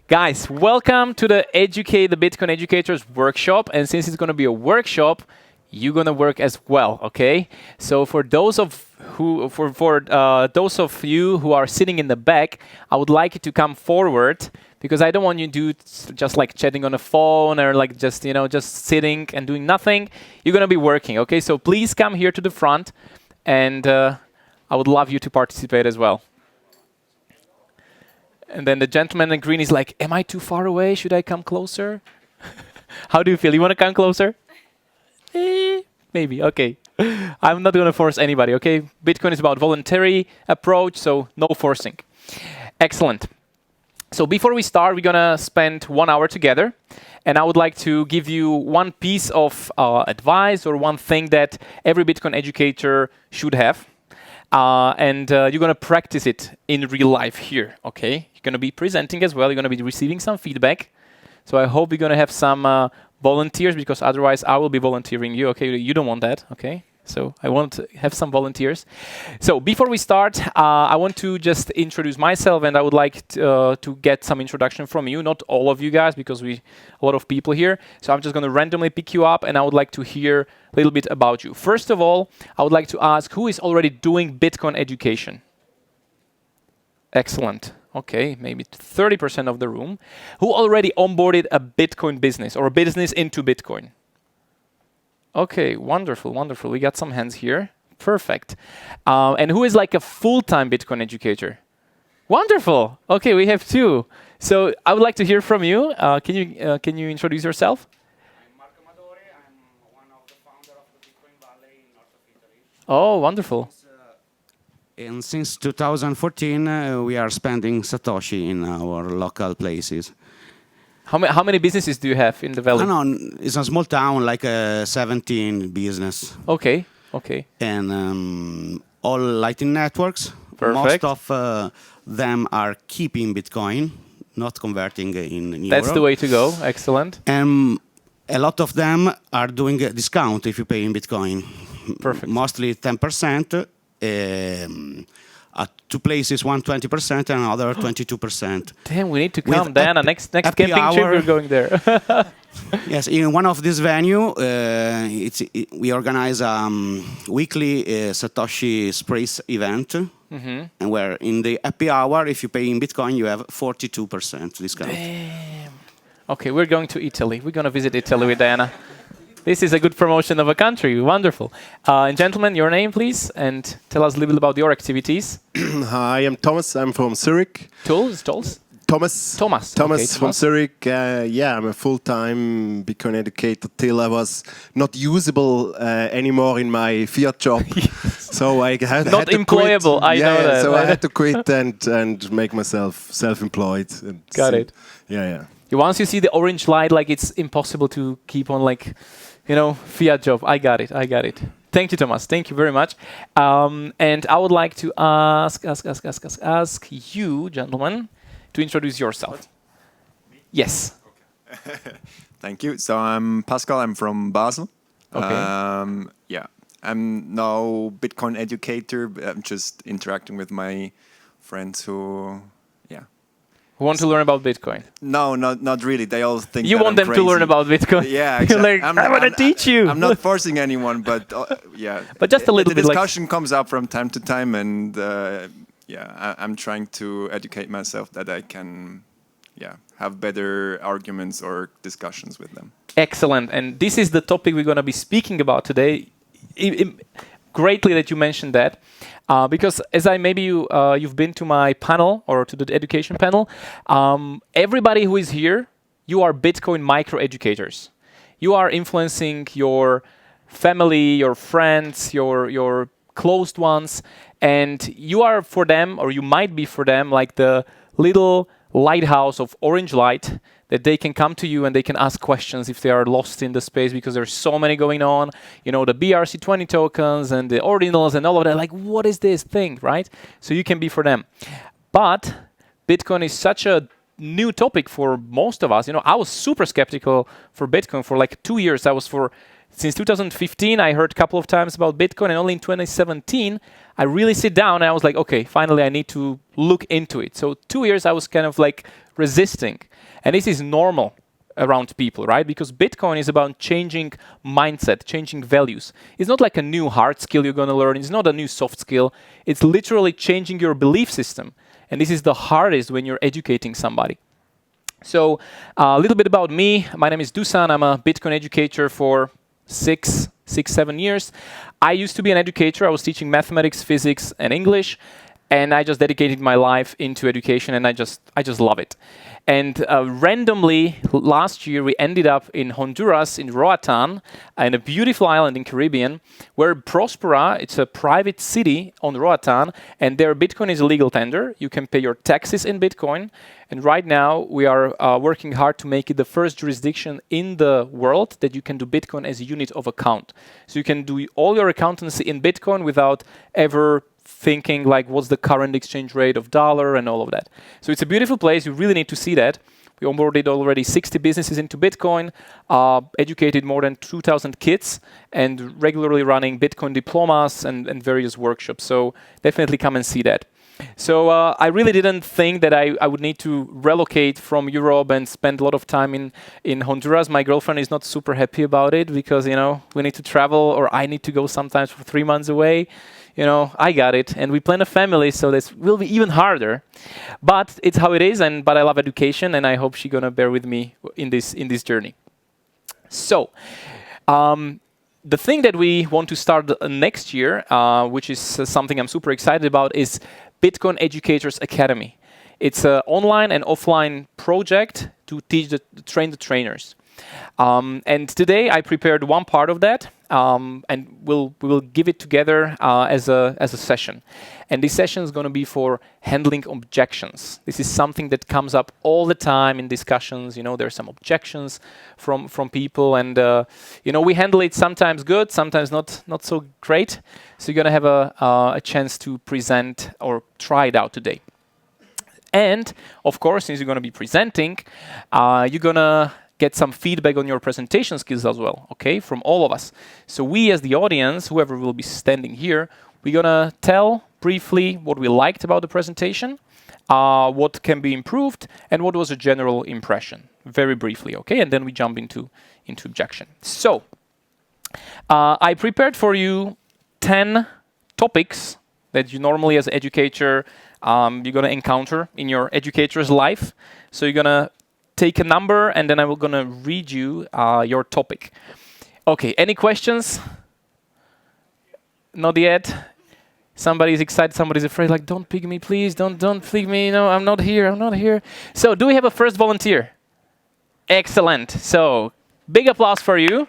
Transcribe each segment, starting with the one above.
Guys, welcome to the Educate the Bitcoin Educators workshop. And since it's going to be a workshop, you're going to work as well, okay? So for those of those of you who are sitting in the back, I would like you to come forward because I don't want you to do just like chatting on a phone or like just sitting and doing nothing. You're going to be working, okay? So please come here to the front, and I would love you to participate as well. And then the gentleman in green is like, am I too far away? Should I come closer? How do you feel? You want to come closer? Maybe, okay. I'm not going to force anybody, okay? Bitcoin is about voluntary approach, so no forcing. Excellent. So before we start, we're going to spend 1 hour together. And I would like to give you one piece of advice or one thing that every Bitcoin educator should have. And you're going to practice it in real life here, okay? You're going to be presenting as well. You're going to be receiving some feedback. So I hope you're going to have some volunteers, because otherwise I will be volunteering you, okay? You don't want that, okay? So I want to have some volunteers. So before we start, I want to just introduce myself, and I would like to get some introduction from you. Not all of you guys, because a lot of people here. So I'm just going to randomly pick you up, and I would like to hear a little bit about you. First of all, I would like to ask, who is already doing Bitcoin education? Excellent. Okay, maybe 30% of the room. Who already onboarded a Bitcoin business or a business into Bitcoin? Okay, wonderful, wonderful. We got some hands here. Perfect. And who is like a full-time Bitcoin educator? Wonderful. Okay, we have two. So I would like to hear from you. Can you introduce yourself? I'm Marco Amadore. I'm one of the founders of the Bitcoin Valley in north of Italy. Oh, wonderful. And since 2014, we are spending Satoshi in our local places. How many businesses do you have in the valley? No, it's a small town, like 17 business. Okay, okay. And all Lightning networks. Perfect. Most of them are keeping Bitcoin, not converting in euro. That's the way to go. Excellent. And a lot of them are doing a discount if you pay in Bitcoin. Perfect. Mostly 10%. At two places, one 20% and another 22%. Damn, we need to come, Diana. Next camping trip, we're going there. Yes, in one of this venue, we organize a weekly Satoshi Sprays event, and where in the happy hour, if you pay in Bitcoin, you have 42% discount. Damn. Okay, we're going to Italy. We're going to visit Italy with Diana. This is a good promotion of a country. Wonderful. And gentlemen, your name, please, and tell us a little bit about your activities. Hi, I'm Thomas. I'm from Zurich. Thomas? Thomas Okay, from Zurich. I'm a full-time Bitcoin educator till I was not usable anymore in my fiat job. So I had not to employable. Quit. I know that. So I had to quit and make myself self-employed. Got it. Yeah. Once you see the orange light, like it's impossible to keep on fiat job. I got it. Thank you, Thomas. Thank you very much. And I would like to ask you, gentlemen, to introduce yourself. Me? Yes. Okay. Thank you. So I'm Pascal. I'm from Basel. Okay. I'm now Bitcoin educator. But I'm just interacting with my friends who want to learn about Bitcoin. No, not really. They all think you that want I'm them crazy. to learn about Bitcoin. Yeah, exactly. Like, I want to teach you. I'm not forcing anyone, but But just a little the bit. discussion comes up from time to time, and I'm trying to educate myself that I can, have better arguments or discussions with them. Excellent. And this is the topic we're going to be speaking about today. Greatly that you mentioned that. Because as you've been to my panel or to the education panel, everybody who is here, you are Bitcoin micro educators. You are influencing your family, your friends, your closed ones, and you are for them, or you might be for them, like the little lighthouse of orange light that they can come to you and they can ask questions if they are lost in the space, because there's so many going on, the BRC20 tokens and the ordinals and all of that, like what is this thing, right? So you can be for them. But Bitcoin is such a new topic for most of us. I was super skeptical for Bitcoin for like 2 years. Since 2015, I heard a couple of times about Bitcoin, and only in 2017, I really sit down and I was like, okay, finally I need to look into it. So 2 years I was kind of like resisting. And this is normal around people, right? Because Bitcoin is about changing mindset, changing values. It's not like a new hard skill you're going to learn. It's not a new soft skill. It's literally changing your belief system. And this is the hardest when you're educating somebody. So a little bit about me. My name is Dusan. I'm a Bitcoin educator for 7 years. I used to be an educator. I was teaching mathematics, physics, and English. And I just dedicated my life into education, and I just love it. And randomly, last year, we ended up in Honduras, in Roatan, in a beautiful island in Caribbean, where Prospera, it's a private city on Roatan, and there Bitcoin is a legal tender. You can pay your taxes in Bitcoin. And right now, we are working hard to make it the first jurisdiction in the world that you can do Bitcoin as a unit of account. So you can do all your accountancy in Bitcoin without ever thinking like what's the current exchange rate of dollar and all of that. So it's a beautiful place. You really need to see that. We onboarded already 60 businesses into Bitcoin, educated more than 2,000 kids, and regularly running Bitcoin diplomas and various workshops. So definitely come and see that. So I really didn't think that I would need to relocate from Europe and spend a lot of time in Honduras. My girlfriend is not super happy about it because, we need to travel, or I need to go sometimes for 3 months away. I got it, and we plan a family, so this will be even harder. But it's how it is, but I love education, and I hope she's gonna bear with me in this journey. So, the thing that we want to start next year, which is something I'm super excited about, is Bitcoin Educators Academy. It's an online and offline project to train the trainers. And today I prepared one part of that, and we will give it together as a session. And this session is going to be for handling objections. This is something that comes up all the time in discussions. There are some objections from people, and we handle it sometimes good, sometimes not so great. So you're going to have a chance to present or try it out today. And of course, since you're going to be presenting, you're going to get some feedback on your presentation skills as well, okay, from all of us. So we as the audience, whoever will be standing here, we're going to tell briefly what we liked about the presentation, what can be improved, and what was a general impression, very briefly, okay? And then we jump into objection. So I prepared for you 10 topics that you normally as an educator, you're going to encounter in your educator's life. So you're going to take a number, and then I'm going to read you your topic. Okay, any questions? Not yet? Somebody's excited, somebody's afraid, like, don't pick me, please, don't pick me, no, I'm not here. So, do we have a first volunteer? Excellent. So, big applause for you.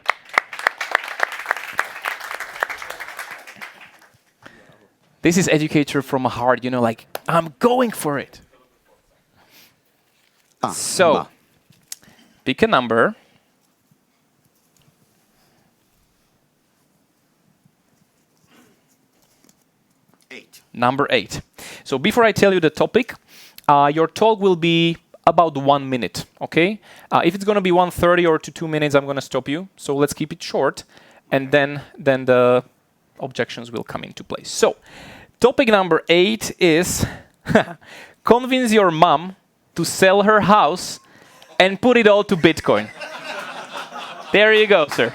This is educator from heart, like, I'm going for it. So, pick a number. Number 8. So before I tell you the topic, your talk will be about 1 minute, okay? If it's going to be 1:30 or to 2 minutes, I'm going to stop you. So let's keep it short, and then the objections will come into place. So, topic number 8 is convince your mom to sell her house and put it all to Bitcoin. There you go, sir.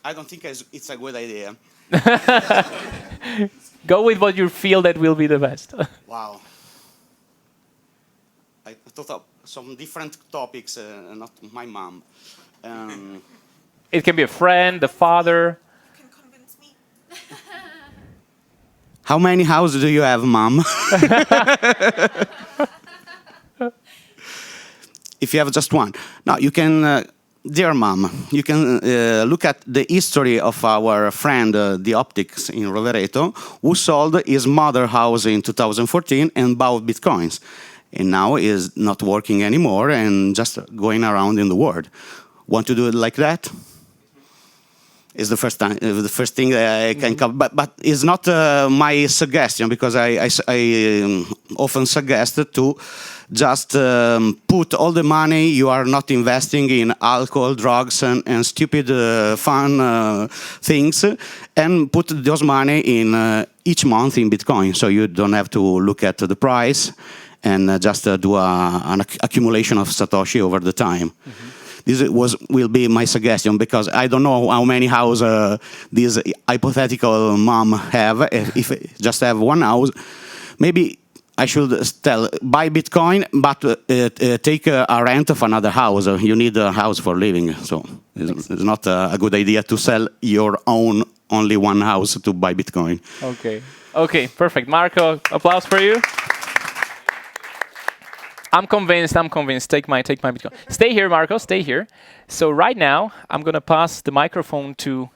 I don't think it's a good idea. Go with what you feel that will be the best. Wow. I thought of some different topics, not my mom. It can be a friend, a father. You can convince me. How many houses do you have, mom? If you have just one. No, you can... Dear mom, you can look at the history of our friend, the Optics in Rovereto, who sold his mother house in 2014 and bought Bitcoins. And now is not working anymore and just going around in the world. Want to do it like that? is the first thing that I can cover. But it's not my suggestion, because I often suggest to just put all the money you are not investing in alcohol, drugs, and stupid fun things, and put those money in each month in Bitcoin, so you don't have to look at the price and just do an accumulation of Satoshi over the time. This will be my suggestion, because I don't know how many houses this hypothetical mom have. If just have one house, maybe I should tell, buy Bitcoin, but take a rent of another house. You need a house for living, so it's not a good idea to sell your own only one house to buy Bitcoin. Okay, perfect. Marco, applause for you. I'm convinced. Take my Bitcoin. Stay here, Marco. Stay here. So right now, I'm gonna pass the microphone to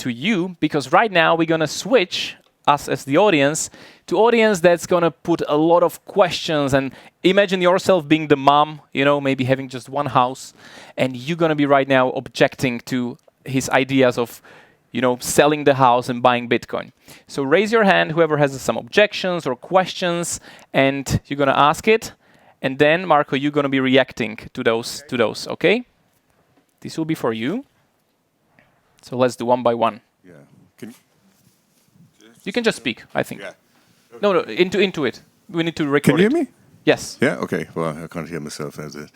you, because right now we're gonna switch us as the audience to audience that's gonna put a lot of questions. And imagine yourself being the mom, maybe having just one house, and you're gonna be right now objecting to his ideas of, selling the house and buying Bitcoin. So raise your hand, whoever has some objections or questions, and you're gonna ask it. And then, Marco, you're going to be reacting to those, okay? This will be for you. So let's do one by one. Yeah. You can just speak, I think. Yeah. No, into it. We need to record Can you hear it. me? Yes. Yeah, okay. Well, I can't hear myself as it.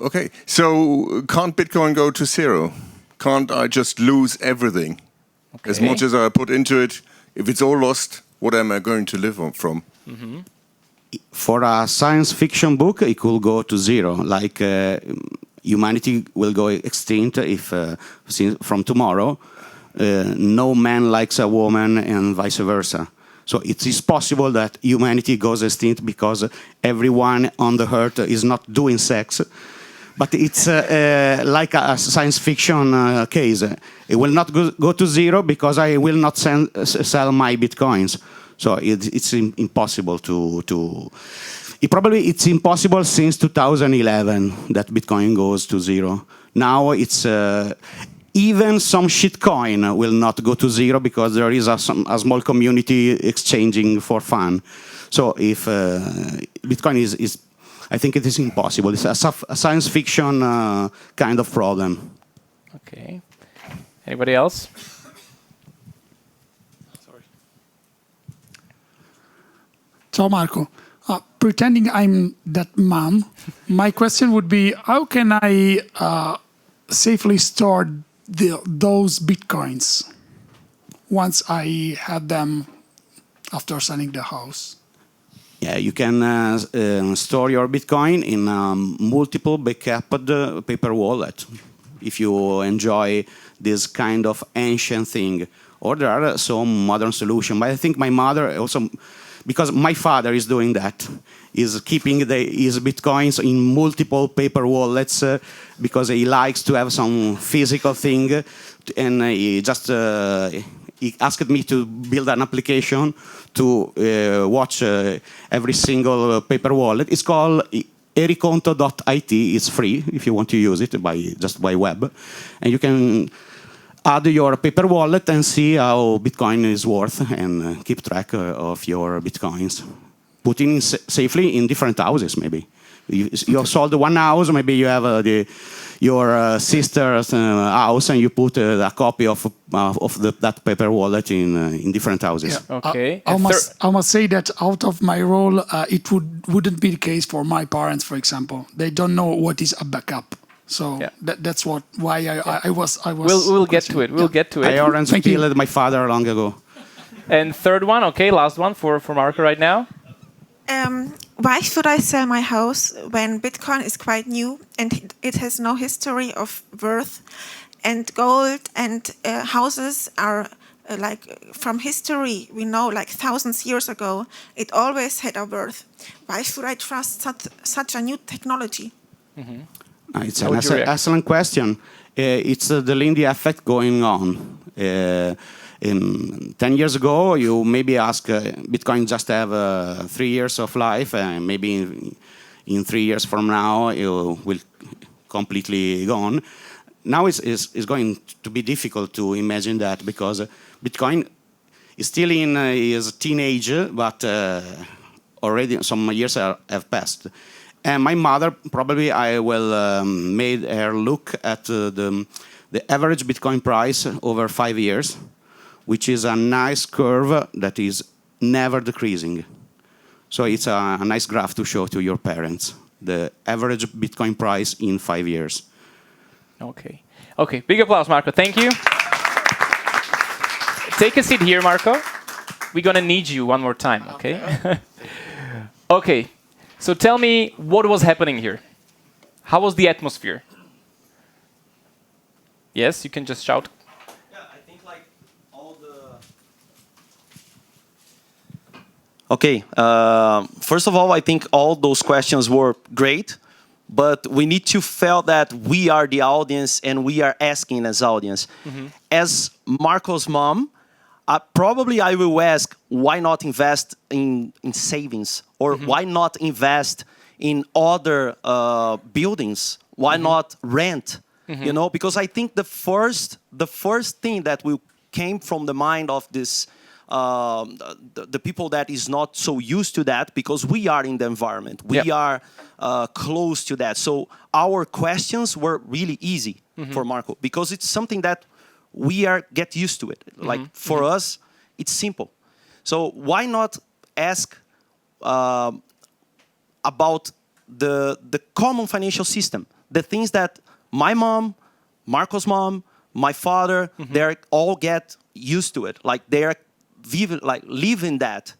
Okay, so can't Bitcoin go to zero? Can't I just lose everything? Okay. As much as I put into it, if it's all lost, what am I going to live on from? For a science fiction book, it could go to zero. Like humanity will go extinct if, from tomorrow, no man likes a woman and vice versa. So it is possible that humanity goes extinct because everyone on the earth is not doing sex. But it's like a science fiction case. It will not go to zero because I will not sell my Bitcoins. So it's impossible it's impossible since 2011 that Bitcoin goes to zero. Now it's even some shitcoin will not go to zero because there is a small community exchanging for fun. So if Bitcoin is, I think it is impossible. It's a science fiction kind of problem. Okay. Anybody else? Ciao Marco. Pretending I'm that mom, my question would be, how can I safely store those Bitcoins once I have them after selling the house? Yeah, you can store your Bitcoin in multiple backuped paper wallet if you enjoy this kind of ancient thing. Or there are some modern solution. But I think my mother also, because my father is doing that, is keeping his Bitcoins in multiple paper wallets because he likes to have some physical thing. And he just he asked me to build an application to watch every single paper wallet. It's called ericonto.it. It's free if you want to use it just by web. And you can add your paper wallet and see how Bitcoin is worth and keep track of your Bitcoins. Putting safely in different houses, maybe. You have sold one house, maybe you have your sister's house, and you put a copy of that paper wallet in different houses. Yeah. Okay. I must say that out of my role, it wouldn't be the case for my parents, for example. They don't know what is a backup. So Yeah. that's why I was. We'll get to it. We'll get to it. I already killed my father long ago. And third one, okay, last one for Marco right now. Why should I sell my house when Bitcoin is quite new and it has no history of worth, and gold and houses are like from history, we know like thousands years ago, it always had a worth. Why should I trust such a new technology? Mm-hmm. It's an excellent question. It's the Lindy effect going on. 10 years ago, you maybe ask Bitcoin just have 3 years of life, and maybe in 3 years from now, it will completely gone. Now it's going to be difficult to imagine that because Bitcoin is still in his teenage, but already some years have passed. And my mother, probably I will made her look at the average Bitcoin price over 5 years, which is a nice curve that is never decreasing. So it's a nice graph to show to your parents, the average Bitcoin price in 5 years. Okay. Okay, big applause, Marco. Thank you. Take a seat here, Marco. We're going to need you one more time, okay? Okay, so tell me what was happening here. How was the atmosphere? Yes, you can just shout. Yeah, I think like all the... Okay, first of all, I think all those questions were great, but we need to feel that we are the audience and we are asking as audience. As Marco's mom, probably I will ask, why not invest in savings? Or why not invest in other buildings? Why not rent? You know, because I think the first thing that will came from the mind of this the people that is not so used to that, because we are in the environment, we are close to that. So our questions were really easy for Marco, because it's something that we are get used to it. Like for us, it's simple. So why not ask about the common financial system, the things that my mom, Marco's mom, my father, they all get used to it. Like they're living that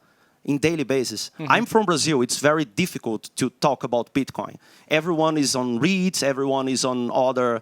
in daily basis. I'm from Brazil. It's very difficult to talk about Bitcoin. Everyone is on REITs. Everyone is on other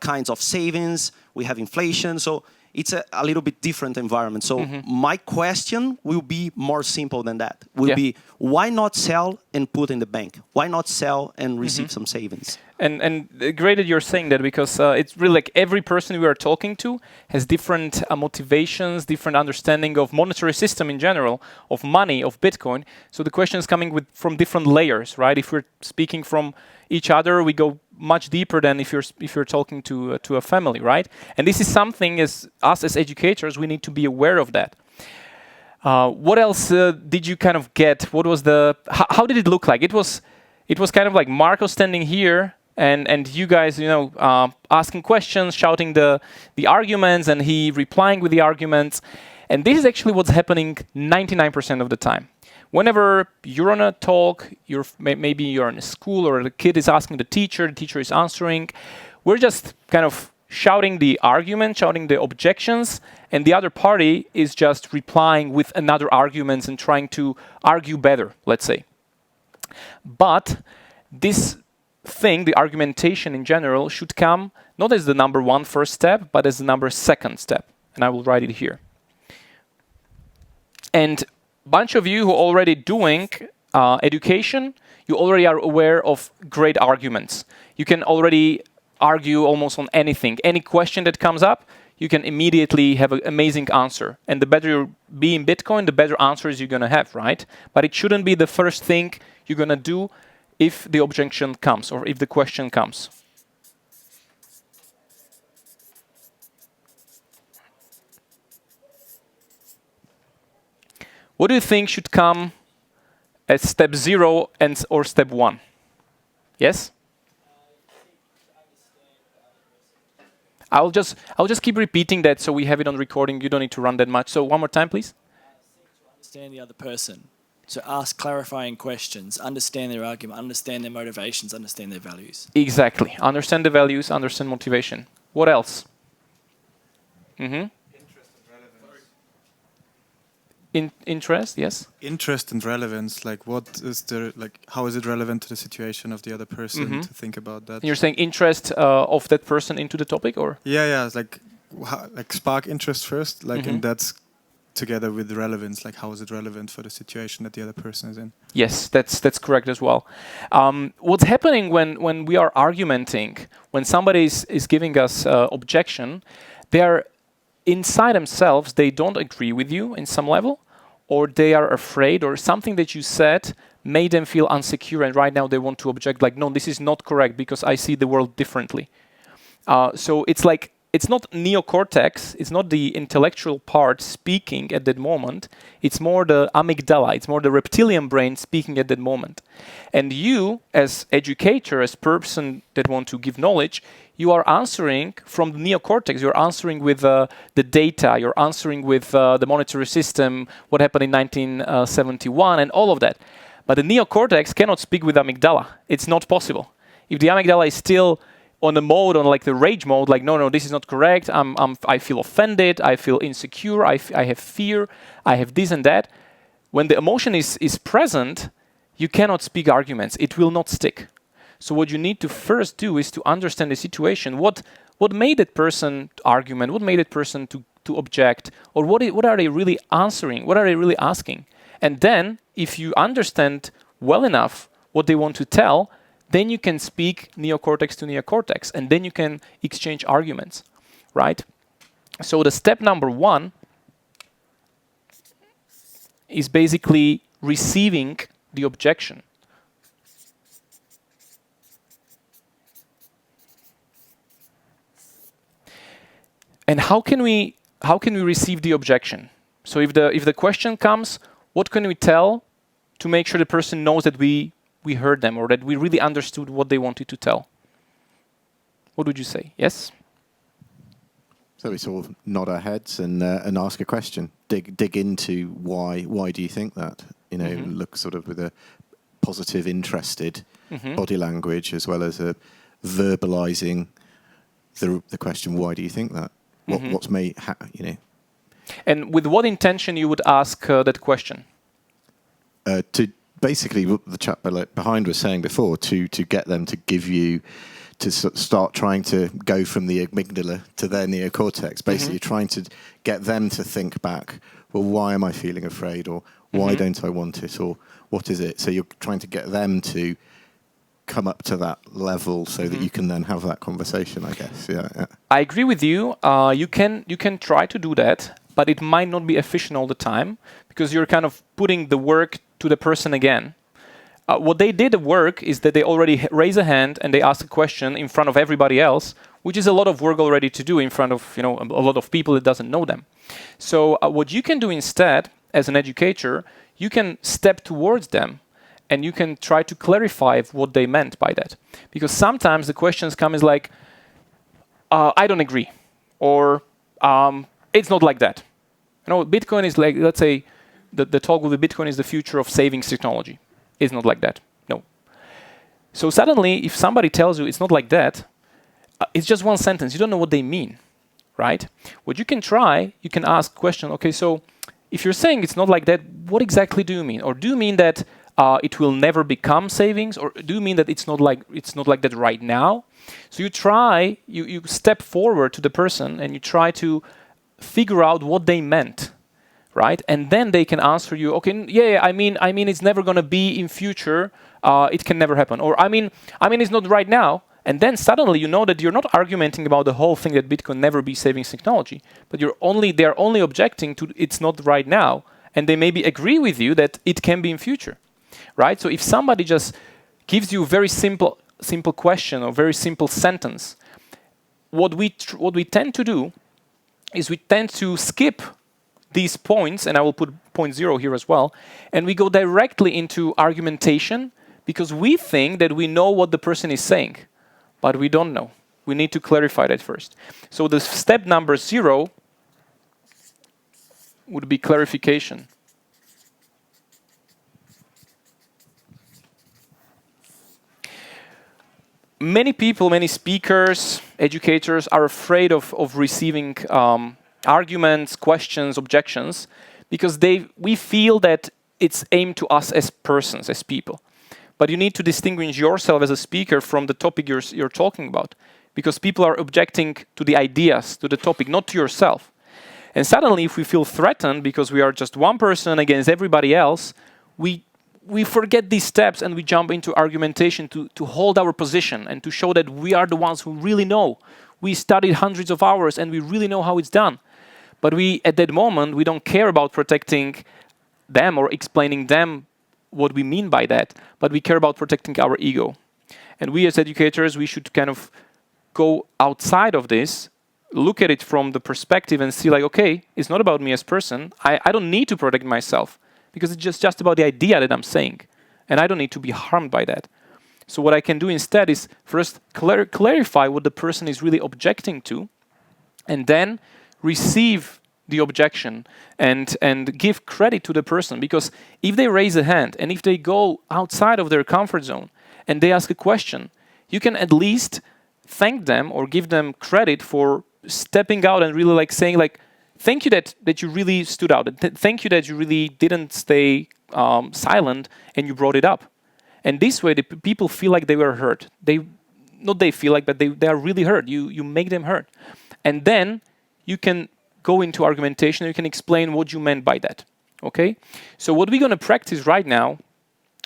kinds of savings. We have inflation. So it's a little bit different environment. So my question will be more simple than that. Will be, why not sell and put in the bank? Why not sell and receive some savings? And great that you're saying that, because it's really like every person we are talking to has different motivations, different understanding of monetary system in general, of money, of Bitcoin. So the question is coming from different layers, right? If we're speaking from each other, we go much deeper than if you're talking to a family, right? And this is something as us as educators, we need to be aware of that. What else did you kind of get? What was how did it look like? It was kind of like Marco standing here and you guys, you know, asking questions, shouting the arguments, and he replying with the arguments. And this is actually what's happening 99% of the time. Whenever you're on a talk, maybe you're in a school, or the kid is asking the teacher is answering, we're just kind of shouting the argument, shouting the objections, and the other party is just replying with another arguments and trying to argue better, let's say. But this thing, the argumentation in general, should come not as the number one first step, but as the number second step. And I will write it here. And bunch of you who are already doing education, you already are aware of great arguments. You can already argue almost on anything. Any question that comes up, you can immediately have an amazing answer. And the better you be in Bitcoin, the better answers you're going to have, right? But it shouldn't be the first thing you're going to do if the objection comes or if the question comes. What do you think should come as step 0 or step 1? Yes? I'll just keep repeating that so we have it on recording. You don't need to run that much. So one more time, please. To understand the other person. So ask clarifying questions, understand their argument, understand their motivations, understand their values. Exactly. Understand the values, understand motivation. What else? Interest, yes. Interest and relevance, like what is how is it relevant to the situation of the other person to think about that? You're saying interest of that person into the topic, or? Yeah, it's like spark interest first, and that's together with the relevance, like how is it relevant for the situation that the other person is in? Yes, that's correct as well. What's happening when we are argumenting, when somebody is giving us objection, they are inside themselves, they don't agree with you in some level, or they are afraid, or something that you said made them feel insecure, and right now they want to object, like, no, this is not correct because I see the world differently. So it's like, it's not neocortex, it's not the intellectual part speaking at that moment, it's more the amygdala, it's more the reptilian brain speaking at that moment. And you, as educator, as person that want to give knowledge, you are answering from the neocortex, you're answering with the data, you're answering with the monetary system, what happened in 1971 and all of that. But the neocortex cannot speak with amygdala. It's not possible. If the amygdala is still on the mode, on like the rage mode, like, no, this is not correct, I feel offended, I feel insecure, I have fear, I have this and that. When the emotion is present, you cannot speak arguments. It will not stick. So what you need to first do is to understand the situation. What made that person argument? What made that person to object? Or what are they really answering? What are they really asking? And then, if you understand well enough what they want to tell, then you can speak neocortex to neocortex, and then you can exchange arguments, right? So the step number 1 is basically receiving the objection. And how can we receive the objection? So if the question comes, what can we tell to make sure the person knows that we heard them, or that we really understood what they wanted to tell? What would you say? Yes? So we sort of nod our heads and ask a question, dig into why do you think that? You know, look sort of with a positive, interested body language, as well as verbalizing the question, why do you think that? What's made, you know? And with what intention you would ask that question? To basically what the chap behind was saying before, to get them to give you, to start trying to go from the amygdala to their neocortex, basically trying to get them to think back, well, why am I feeling afraid, or why don't I want it, or what is it? So you're trying to get them to come up to that level so that you can then have that conversation, I guess. Yeah. I agree with you. You can try to do that, but it might not be efficient all the time, because you're kind of putting the work to the person again. What they did at work is that they already raise a hand and they ask a question in front of everybody else, which is a lot of work already to do in front of, you know, a lot of people that doesn't know them. So what you can do instead, as an educator, you can step towards them and you can try to clarify what they meant by that. Because sometimes the questions come as like, I don't agree, or it's not like that. You know, Bitcoin is like, let's say, the talk with the Bitcoin is the future of savings technology. It's not like that. No. So suddenly, if somebody tells you it's not like that, it's just one sentence. You don't know what they mean, right? What you can try, you can ask question. Okay, so if you're saying it's not like that, what exactly do you mean? Or do you mean that it will never become savings? Or do you mean that it's not like that right now? So you try, you step forward to the person and you try to figure out what they meant. Right, and then they can answer you. Okay, yeah. I mean, it's never going to be in future. It can never happen. Or I mean, it's not right now. And then suddenly you know that you're not argumenting about the whole thing that Bitcoin never be savings technology, but they're only objecting to it's not right now, and they maybe agree with you that it can be in future, right? So if somebody just gives you a very simple question or very simple sentence, what we tend to do is we tend to skip these points, and I will put point 0 here as well, and we go directly into argumentation because we think that we know what the person is saying, but we don't know. We need to clarify that first. So the step number 0 would be clarification. Many people, many speakers, educators are afraid of receiving arguments, questions, objections, because we feel that it's aimed to us as persons, as people. But you need to distinguish yourself as a speaker from the topic you're talking about, because people are objecting to the ideas, to the topic, not to yourself. And suddenly, if we feel threatened because we are just one person against everybody else, we forget these steps and we jump into argumentation to hold our position and to show that we are the ones who really know. We studied hundreds of hours and we really know how it's done. But at that moment, we don't care about protecting them or explaining them what we mean by that, but we care about protecting our ego. And we as educators, we should kind of go outside of this, look at it from the perspective and see like, okay, it's not about me as person. I don't need to protect myself because it's just about the idea that I'm saying. And I don't need to be harmed by that. So what I can do instead is first clarify what the person is really objecting to, and then receive the objection and give credit to the person. Because if they raise a hand and if they go outside of their comfort zone and they ask a question, you can at least thank them or give them credit for stepping out and really like saying like, thank you that you really stood out. Thank you that you really didn't stay silent and you brought it up. And this way, the people feel like they were heard. They feel like, but they are really heard. You make them heard. And then you can go into argumentation. You can explain what you meant by that. Okay? So what we're going to practice right now,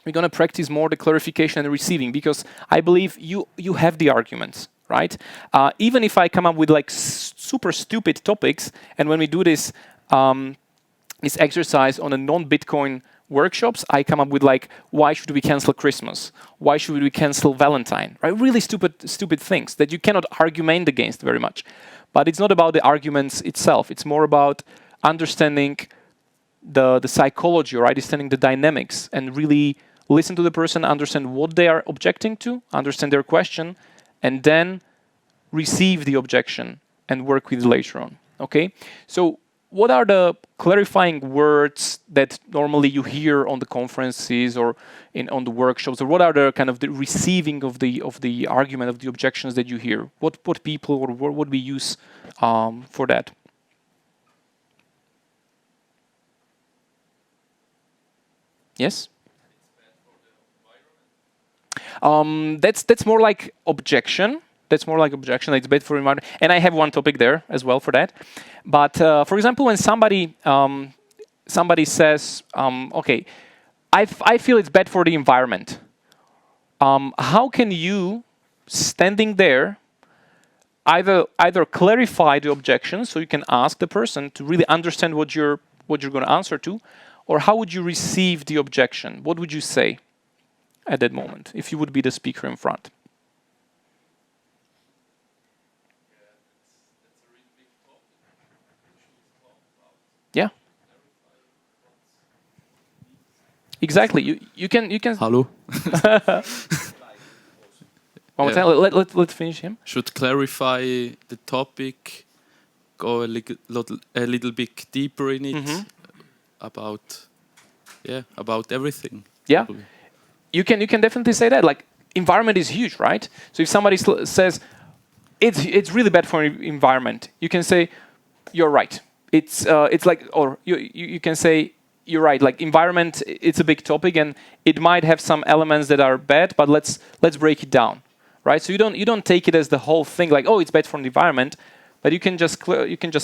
we're going to practice more the clarification and the receiving, because I believe you have the arguments, right? Even if I come up with like super stupid topics, and when we do this exercise on a non-Bitcoin workshops, I come up with like, why should we cancel Christmas? Why should we cancel Valentine? Right? Really stupid things that you cannot argument against very much. But it's not about the arguments itself. It's more about understanding the psychology, or understanding the dynamics, and really listen to the person, understand what they are objecting to, understand their question, and then receive the objection and work with it later on. Okay? So what are the clarifying words that normally you hear on the conferences or on the workshops, or what are the kind of the receiving of the argument, of the objections that you hear? What people or what we use for that? Yes. That's more like objection. That's more like objection. It's bad for environment. And I have one topic there as well for that. But for example, when somebody says, okay, I feel it's bad for the environment. How can you, standing there, either clarify the objection, so you can ask the person to really understand what you're going to answer to, or how would you receive the objection? What would you say at that moment if you would be the speaker in front? Yeah. Exactly. You can. Hello. One more time. Let's finish him. Should clarify the topic, go a little bit deeper in it, about everything. Yeah. Probably. You can definitely say that. Like, environment is huge, right? So if somebody says it's really bad for environment, you can say you're right. It's like, or you can say you're right. Like, environment, it's a big topic and it might have some elements that are bad, but let's break it down, right? So you don't take it as the whole thing, like, oh, it's bad for the environment, but you can just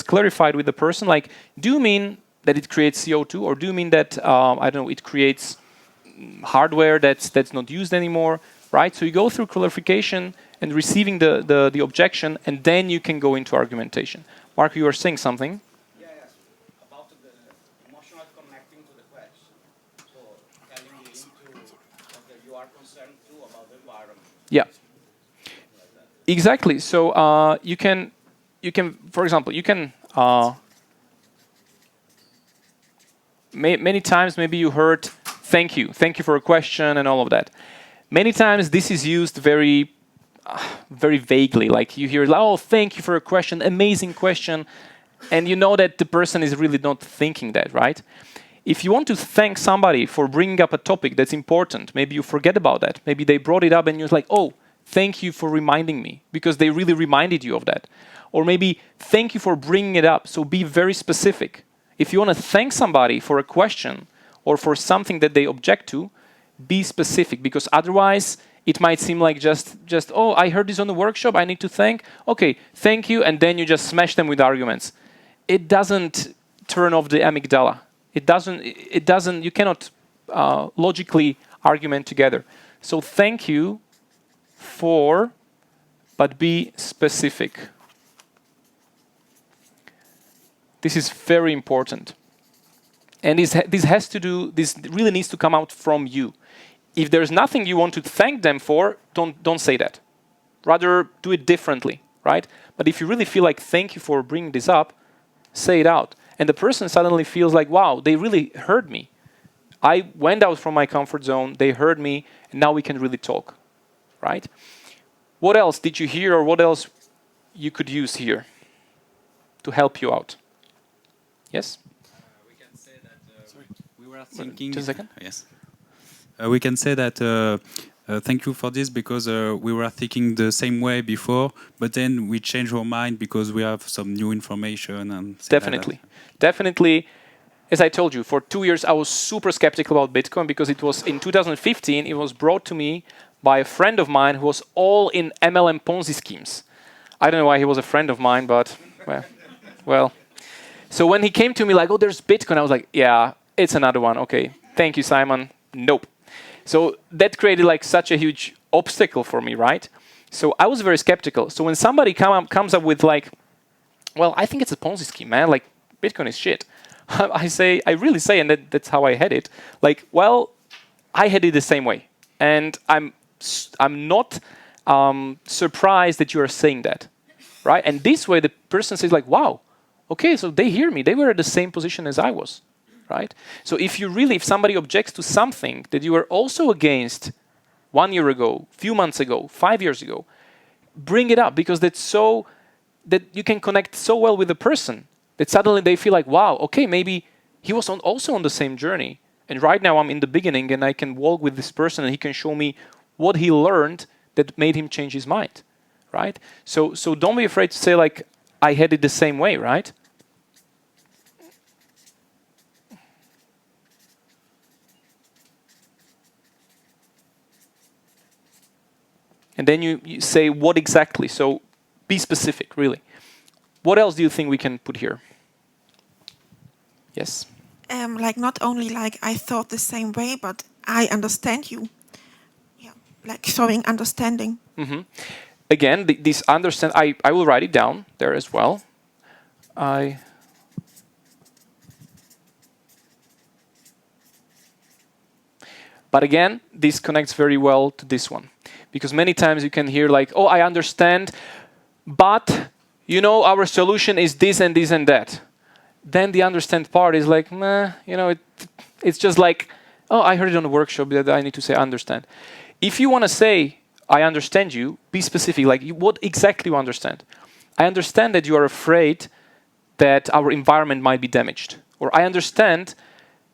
clarify it with the person. Like, do you mean that it creates CO2, or do you mean that I don't know, it creates hardware that's not used anymore, right? So you go through clarification and receiving the objection, and then you can go into argumentation. Mark, you were saying something. About the emotional connecting to the question. So telling him that you are concerned too about the environment. Yeah. Exactly. So you can, for example, you can. Many times, maybe you heard, thank you for a question and all of that. Many times this is used very vaguely. Like, you hear, oh, thank you for a question, amazing question. And you know that the person is really not thinking that, right? If you want to thank somebody for bringing up a topic that's important, maybe you forget about that. Maybe they brought it up and you're like, oh, thank you for reminding me, because they really reminded you of that. Or maybe, thank you for bringing it up. So be very specific. If you want to thank somebody for a question or for something that they object to, be specific, because otherwise it might seem like just oh, I heard this on the workshop, I need to thank. Okay, thank you, and then you just smash them with arguments. It doesn't turn off the amygdala. It doesn't. You cannot logically argument together. So thank you for, but be specific. This is very important. And this really needs to come out from you. If there's nothing you want to thank them for, don't say that. rather do it differently, right? But if you really feel like, thank you for bringing this up, say it out. And the person suddenly feels like, wow, they really heard me. I went out from my comfort zone, they heard me, and now we can really talk, right? What else did you hear, or what else you could use here to help you out? Yes? We can say that we were thinking. Just a second. Yes. We can say that thank you for this, because we were thinking the same way before, but then we changed our mind because we have some new information and. Definitely, definitely. As I told you, for 2 years I was super skeptical about Bitcoin, because it was in 2015. It was brought to me by a friend of mine who was all in MLM Ponzi schemes. I don't know why he was a friend of mine, but well. So when he came to me like, oh, there's Bitcoin, I was like, yeah, it's another one. Okay, thank you, Simon. Nope. So that created like such a huge obstacle for me, right? So I was very skeptical. So when somebody comes up with like, well, I think it's a Ponzi scheme, man. Like, Bitcoin is shit. I really say, and that's how I had it. Like, well, I had it the same way, and I'm not surprised that you are saying that, right? And this way, the person says like, wow, okay, so they hear me. They were at the same position as I was, right? So if somebody objects to something that you were also against 1 year ago, few months ago, 5 years ago, bring it up, because that you can connect so well with the person that suddenly they feel like, wow, okay, maybe he was also on the same journey. And right now I'm in the beginning, and I can walk with this person, and he can show me what he learned that made him change his mind, right? So don't be afraid to say like, I had it the same way, right? And then you say what exactly. So be specific, really. What else do you think we can put here? Yes? Like not only like I thought the same way, but I understand you. Yeah, like showing understanding. Mm-hmm. Again, this understand, I will write it down there as well. But again, this connects very well to this one. Because many times you can hear like, oh, I understand, but you know, our solution is this and this and that. Then the understand part is like, meh, you know, it's just like, oh, I heard it on a workshop that I need to say understand. If you want to say, I understand you, be specific, like what exactly you understand. I understand that you are afraid that our environment might be damaged. Or I understand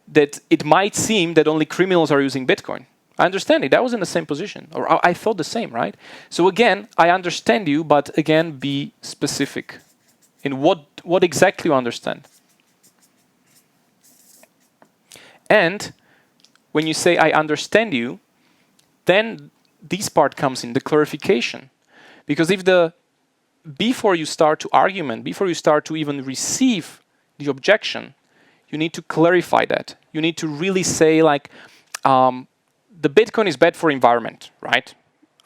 that it might seem that only criminals are using Bitcoin. I understand it. I was in the same position. Or I thought the same, right? So again, I understand you, but again, be specific in what exactly you understand. And when you say, I understand you, then this part comes in, the clarification. Because before you start to argument, before you start to even receive the objection, you need to clarify that. You need to really say like, the Bitcoin is bad for environment, right?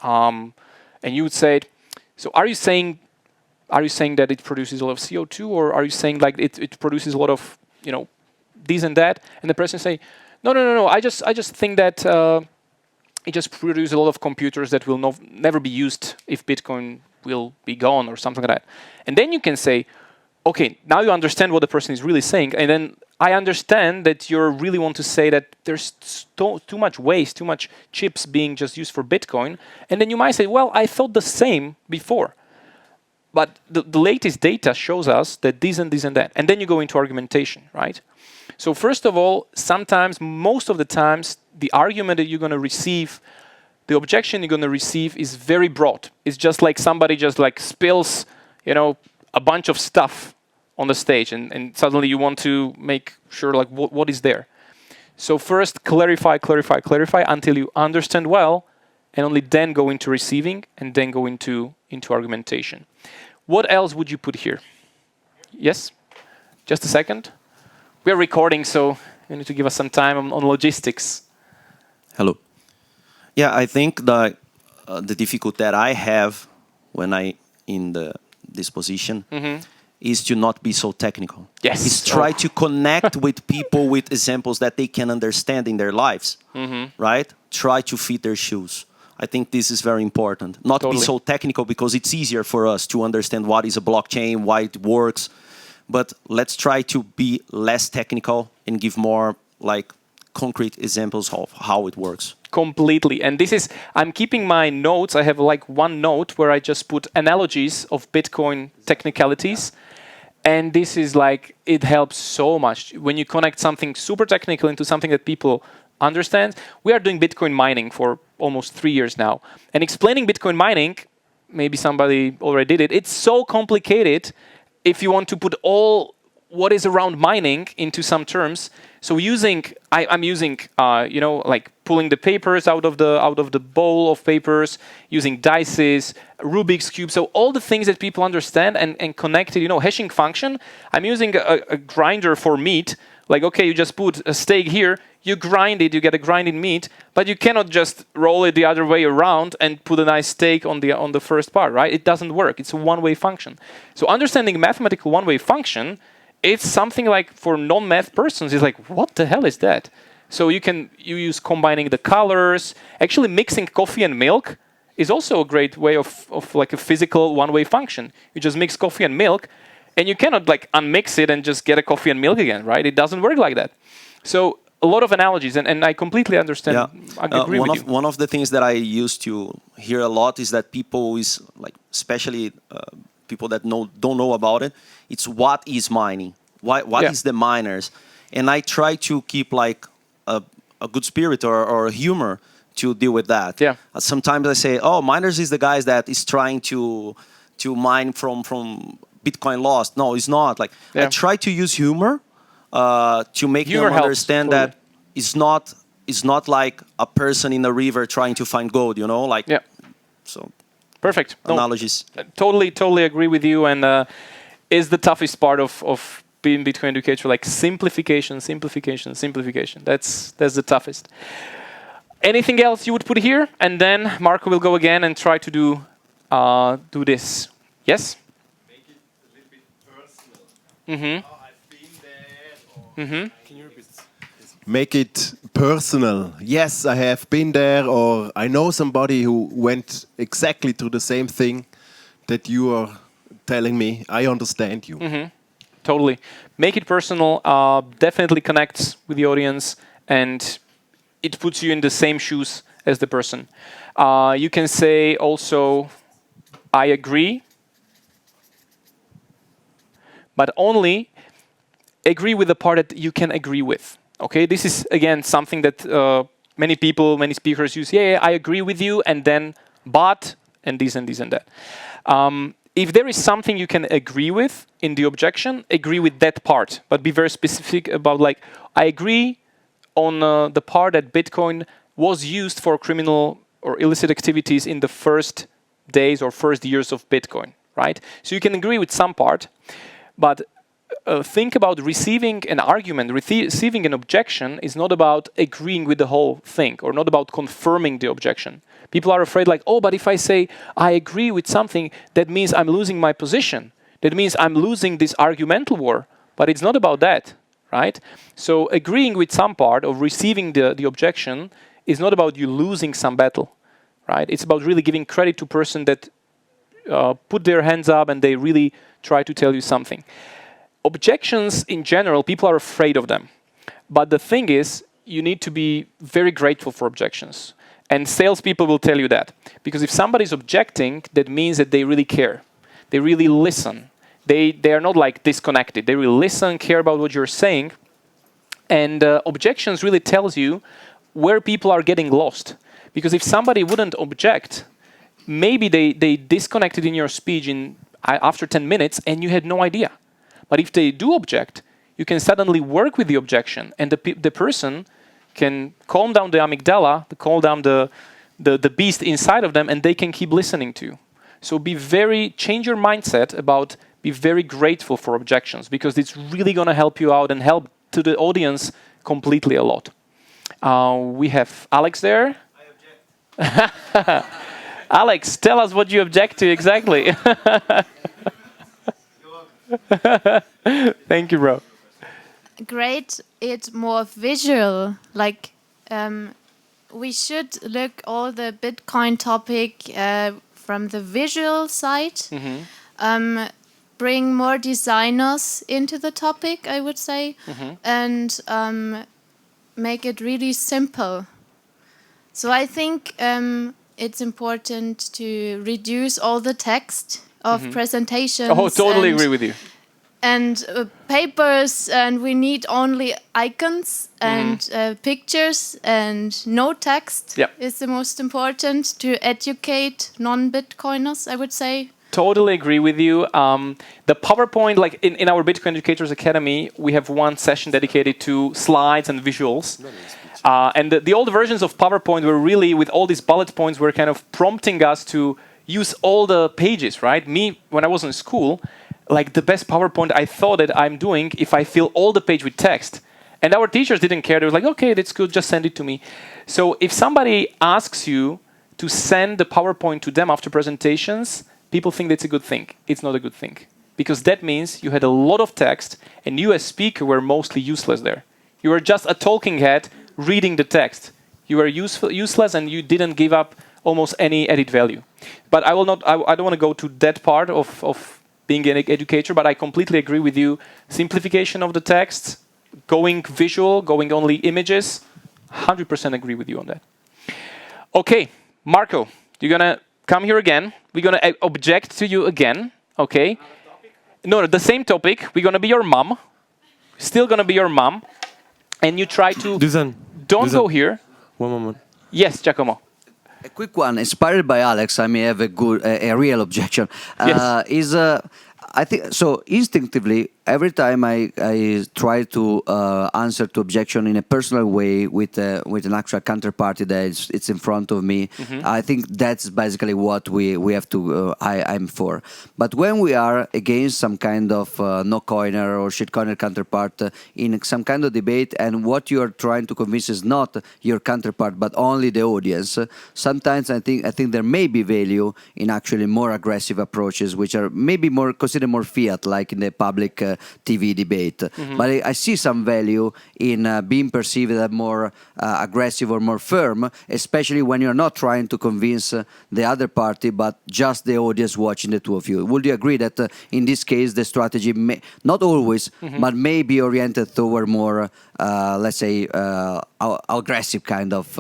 And you would say, so are you saying that it produces a lot of CO2, or are you saying like it produces a lot of, you know, this and that? And the person say, no. I just think that it just produces a lot of computers that will never be used if Bitcoin will be gone or something like that. And then you can say, okay, now you understand what the person is really saying, and then I understand that you really want to say that there's too much waste, too much chips being just used for Bitcoin. And then you might say, well, I thought the same before. But the latest data shows us that this and this and that. And then you go into argumentation, right? So first of all, sometimes, most of the times, the argument that you're going to receive, the objection you're going to receive is very broad. It's just like somebody just like spills, you know, a bunch of stuff on the stage, and suddenly you want to make sure like what is there. So first clarify until you understand well, and only then go into receiving, and then go into argumentation. What else would you put here? Yes? Just a second. We are recording, so you need to give us some time on logistics. Hello. Yeah, I think that the difficulty that I have when I in this position is to not be so technical. Yes. Is try to connect with people with examples that they can understand in their lives, right? Try to fit their shoes. I think this is very important. Not to be so technical because it's easier for us to understand what is a blockchain, why it works. But let's try to be less technical and give more like concrete examples of how it works. Completely. And this is, I'm keeping my notes. I have like one note where I just put analogies of Bitcoin technicalities. And this is like, it helps so much. When you connect something super technical into something that people understand. We are doing Bitcoin mining for almost 3 years now. And explaining Bitcoin mining, maybe somebody already did it, it's so complicated if you want to put all what is around mining into some terms. So I'm using, like pulling the papers out of the bowl of papers, using dices, Rubik's cube. So all the things that people understand and connected, hashing function. I'm using a grinder for meat. Like, okay, you just put a steak here, you grind it, you get a grinded meat, but you cannot just roll it the other way around and put a nice steak on the first part, right? It doesn't work. It's a one-way function. So understanding mathematical one-way function, it's something like for non-math persons, it's like, what the hell is that? So you use combining the colors. Actually, mixing coffee and milk is also a great way of like a physical one-way function. You just mix coffee and milk, and you cannot like unmix it and just get a coffee and milk again, right? It doesn't work like that. So a lot of analogies, and I completely understand. Yeah. I agree with you. One of the things that I used to hear a lot is that people is like, especially people that don't know about it. It's what is mining? What is the miners? And I try to keep like a good spirit or humor to deal with that. Yeah. Sometimes I say, oh, miners is the guys that is trying to mine from Bitcoin lost. No, it's not. Like I try to use humor to make them understand that it's not like a person in a river trying to find gold. Like so. Perfect. Analogies. No, totally agree with you. And is the toughest part of being Bitcoin educator, like simplification. That's the toughest. Anything else you would put here? And then Marco will go again and try to do this. Yes? Make it a little bit personal. Mm-hmm. Oh, I've been there. Mm-hmm. Can you repeat? Make it personal. Yes, I have been there, or I know somebody who went exactly through the same thing that you are telling me. I understand you. Mm-hmm. Totally. Make it personal. Definitely connects with the audience, and it puts you in the same shoes as the person. You can say also, I agree, but only agree with the part that you can agree with. Okay, this is again something that many speakers use. Yeah, I agree with you, and then but and this and this and that. If there is something you can agree with in the objection, agree with that part, but be very specific about like, I agree on the part that Bitcoin was used for criminal or illicit activities in the first days or first years of Bitcoin, right? So you can agree with some part, but think about receiving an argument, receiving an objection is not about agreeing with the whole thing or not about confirming the objection. People are afraid like, oh, but if I say I agree with something, that means I'm losing my position. That means I'm losing this argumental war. But it's not about that, right? So agreeing with some part of receiving the objection is not about you losing some battle, right? It's about really giving credit to person that put their hands up and they really try to tell you something. Objections in general, people are afraid of them. But the thing is, you need to be very grateful for objections. And salespeople will tell you that. Because if somebody's objecting, that means that they really care. They really listen. They are not like disconnected. They really listen, care about what you're saying. And objections really tells you where people are getting lost. Because if somebody wouldn't object, maybe they disconnected in your speech after 10 minutes and you had no idea. But if they do object, you can suddenly work with the objection and the person can calm down the amygdala, calm down the beast inside of them, and they can keep listening to you. So change your mindset about be very grateful for objections because it's really going to help you out and help to the audience completely a lot. We have Alex there. I object. Alex, tell us what you object to exactly. Thank you, bro. Great, it's more visual. Like we should look all the Bitcoin topic from the visual side. Bring more designers into the topic, I would say, and make it really simple. So I think it's important to reduce all the text of presentations. Oh, totally agree with you. And papers, and we need only icons and pictures and no text is the most important to educate non-Bitcoiners, I would say. Totally agree with you. The PowerPoint, like in our Bitcoin Educators Academy, we have one session dedicated to slides and visuals. And the old versions of PowerPoint were really, with all these bullet points, were kind of prompting us to use all the pages, right? Me, when I was in school, like the best PowerPoint I thought that I'm doing if I fill all the page with text. And our teachers didn't care. They were like, okay, that's good, just send it to me. So if somebody asks you to send the PowerPoint to them after presentations, people think that's a good thing. It's not a good thing. Because that means you had a lot of text and you as speaker were mostly useless there. You were just a talking head reading the text. You were useless and you didn't give up almost any added value. But I don't want to go to that part of being an educator, but I completely agree with you. Simplification of the text, going visual, going only images, 100% agree with you on that. Okay, Marco, you're going to come here again. We're going to object to you again, okay? No, the same topic. We're going to be your mom. Still going to be your mom. And you try to... Dusan. Don't go here. One moment. Yes, Giacomo. A quick one, inspired by Alex. I may have a real objection. Yes. I think so. Instinctively, every time I try to answer to objection in a personal way with an actual counterparty that it's in front of me, I think that's basically what we have to. I'm for. But when we are against some kind of no coiner or shitcoiner counterpart in some kind of debate, and what you are trying to convince is not your counterpart but only the audience, sometimes I think there may be value in actually more aggressive approaches, which are maybe more considered more fiat, like in the public TV debate. But I see some value in being perceived as more aggressive or more firm, especially when you're not trying to convince the other party, but just the audience watching the two of you. Would you agree that in this case the strategy may, not always, but may be oriented toward more, let's say, aggressive kind of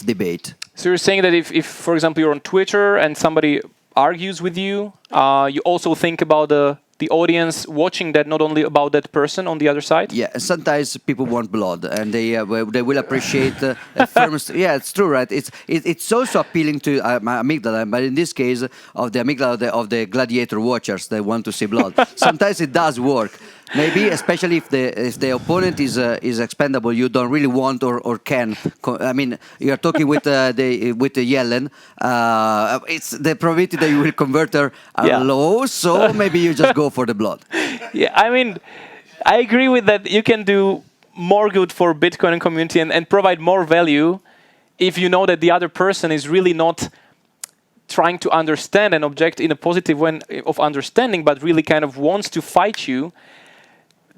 debate? So you're saying that if, for example, you're on Twitter and somebody argues with you, you also think about the audience watching that, not only about that person on the other side? Yeah, and sometimes people want blood, and they will appreciate a firm. Yeah, it's true, right? It's also appealing to amygdala, but in this case, of the amygdala of the gladiator watchers, they want to see blood. Sometimes it does work. Maybe, especially if the opponent is expendable, you don't really want or can. I mean, you are talking with the Yellen. It's the probability that you will convert her low, so maybe you just go for the blood. Yeah, I mean, I agree with that. You can do more good for Bitcoin community and provide more value if you know that the other person is really not trying to understand and object in a positive way of understanding, but really kind of wants to fight you.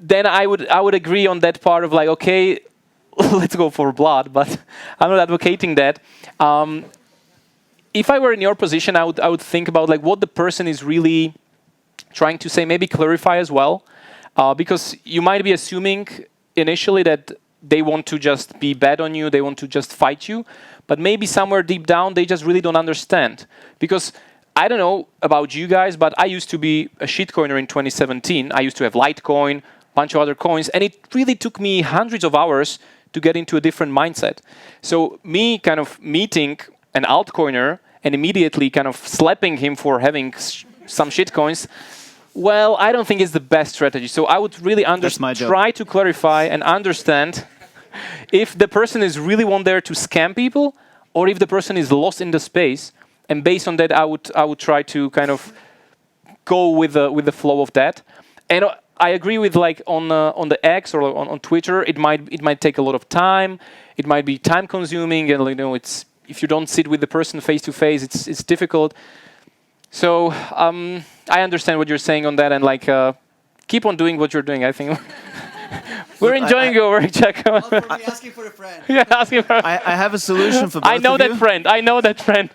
Then I would agree on that part of like, okay, let's go for blood, but I'm not advocating that. If I were in your position, I would think about like what the person is really trying to say, maybe clarify as well, because you might be assuming initially that they want to just be bad on you, they want to just fight you, but maybe somewhere deep down they just really don't understand. Because I don't know about you guys, but I used to be a shitcoiner in 2017. I used to have Litecoin, bunch of other coins, and it really took me hundreds of hours to get into a different mindset. So me kind of meeting an altcoiner and immediately kind of slapping him for having some shitcoins, well, I don't think it's the best strategy. So I would really try to clarify and understand if the person is really one there to scam people, or if the person is lost in the space. And based on that, I would try to kind of go with the flow of that. And I agree with like on the X or on Twitter, it might take a lot of time. It might be time consuming, and it's if you don't sit with the person face to face, it's difficult. So I understand what you're saying on that, and like keep on doing what you're doing. I think We're enjoying your work, Jacob. Asking for a friend. Yeah, asking for. I have a solution for both I know of that you. friend. I know that friend.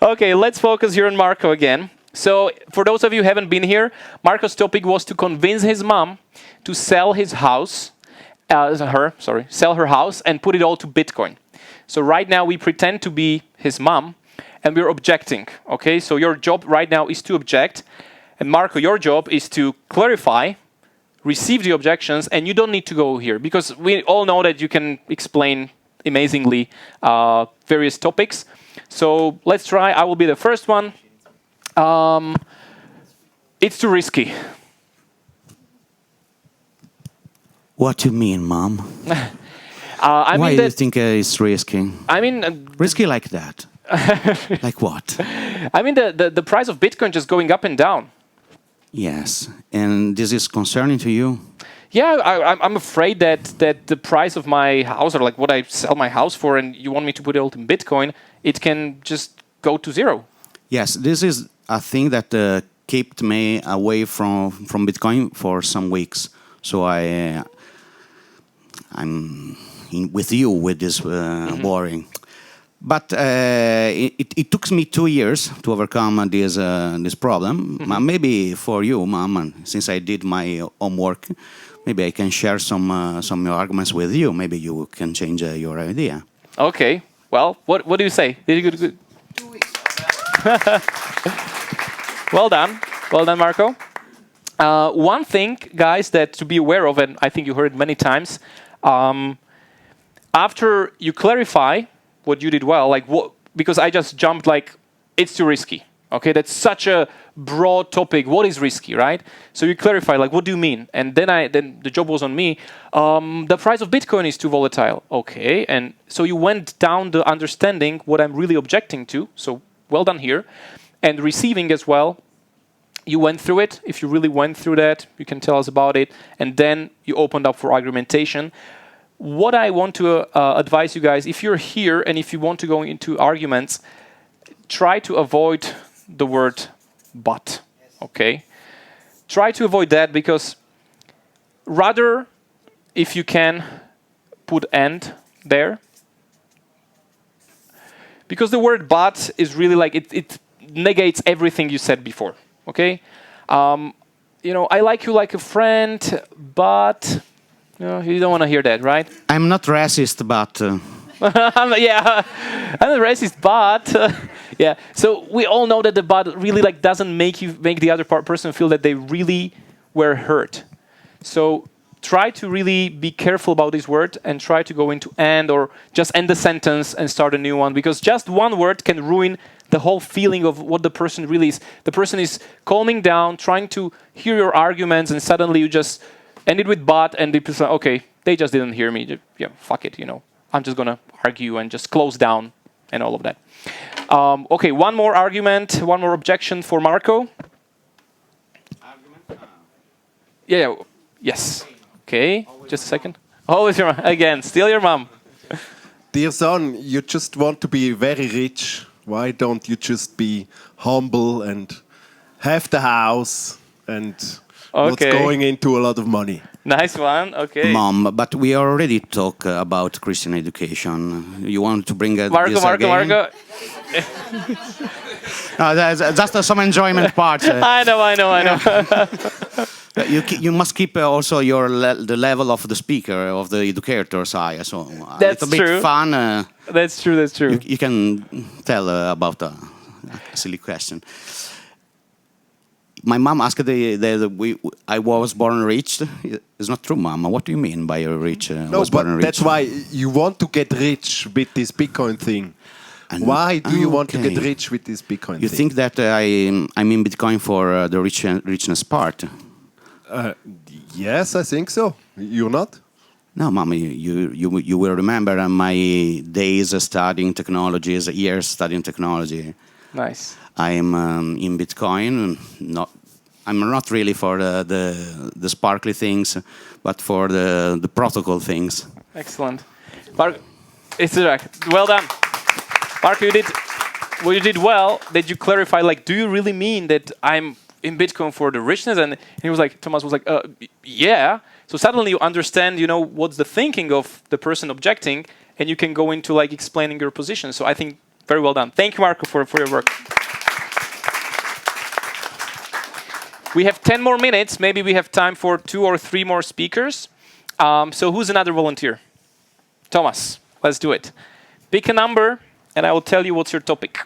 Okay, let's focus here on Marco again. So, for those of you who haven't been here, Marco's topic was to convince his mom to sell his house, sell her house and put it all to Bitcoin. So right now we pretend to be his mom and we're objecting. Okay, so your job right now is to object, and Marco, your job is to clarify, receive the objections, and you don't need to go here because we all know that you can explain amazingly various topics. So let's try. I will be the first one. It's too risky. What do you mean, Mom? I Why mean do you think it's risky? I mean, risky like that? Like what? I mean, the price of Bitcoin just going up and down. Yes, and this is concerning to you? Yeah, I'm afraid that the price of my house, or like what I sell my house for, and you want me to put it all in Bitcoin, it can just go to zero. Yes, this is a thing that kept me away from Bitcoin for some weeks. So I'm with you with this worrying. But it took me 2 years to overcome this problem. Maybe for you, Mom, and since I did my homework, maybe I can share some arguments with you. Maybe you can change your idea. Okay. Well, what do you say? Did you good? 2 weeks. Well done, Marco. One thing, guys, that to be aware of, and I think you heard it many times, after you clarify what you did well, like because I just jumped like it's too risky. Okay, that's such a broad topic. What is risky, right? So you clarify, like, what do you mean? And then the job was on me. The price of Bitcoin is too volatile. Okay, and so you went down the understanding what I'm really objecting to. So well done here, and receiving as well. You went through it. If you really went through that, you can tell us about it. And then you opened up for argumentation. What I want to advise you guys, if you're here and if you want to go into arguments, try to avoid the word but, okay? Try to avoid that, because rather, if you can, put and there. Because the word but is really like, it negates everything you said before. Okay, I like you like a friend, but you don't want to hear that, right? I'm not racist, but yeah, I'm not racist, but yeah. So we all know that the but really like doesn't make the other person feel that they really were hurt. So try to really be careful about this word and try to go into and, or just end the sentence and start a new one, because just one word can ruin the whole feeling of what the person really is. The person is calming down, trying to hear your arguments, and suddenly you just end it with but, and the person, okay, they just didn't hear me. Yeah, fuck it, I'm just gonna argue and just close down and all of that. Okay, one more argument, one more objection for Marco. Argument? Yeah, yes. Okay, just a second. Always your mom. Again, steal your mom. Dear son, you just want to be very rich. Why don't you just be humble and have the house and not going into a lot of money? Nice one, okay. Mom, but we already talked about Christian education. You want to bring this Marco. No, that's just some enjoyment part. I know. You must keep also the level of the speaker, of the educator side. So that's a little bit fun. That's true. You can tell about a silly question. My mom asked I was born rich. It's not true, Mama. What do you mean by rich? No, but that's why you want to get rich with this Bitcoin thing. And why do you want to get rich with this Bitcoin thing? You think that I'm in Bitcoin for the richness part? Yes, I think so. You're not? No, Mom, you will remember my days studying technologies, years studying technology. Nice. I'm in Bitcoin. I'm not really for the sparkly things, but for the protocol things. Excellent. Marco, it's well done. Marco, you did well that you clarify, like, do you really mean that I'm in Bitcoin for the richness? And he was like, Thomas was like, yeah. So suddenly you understand, what's the thinking of the person objecting, and you can go into like explaining your position. So I think very well done. Thank you, Marco, for your work. We have 10 more minutes. Maybe we have time for 2 or 3 more speakers. So who's another volunteer? Thomas, let's do it. Pick a number, and I will tell you what's your topic.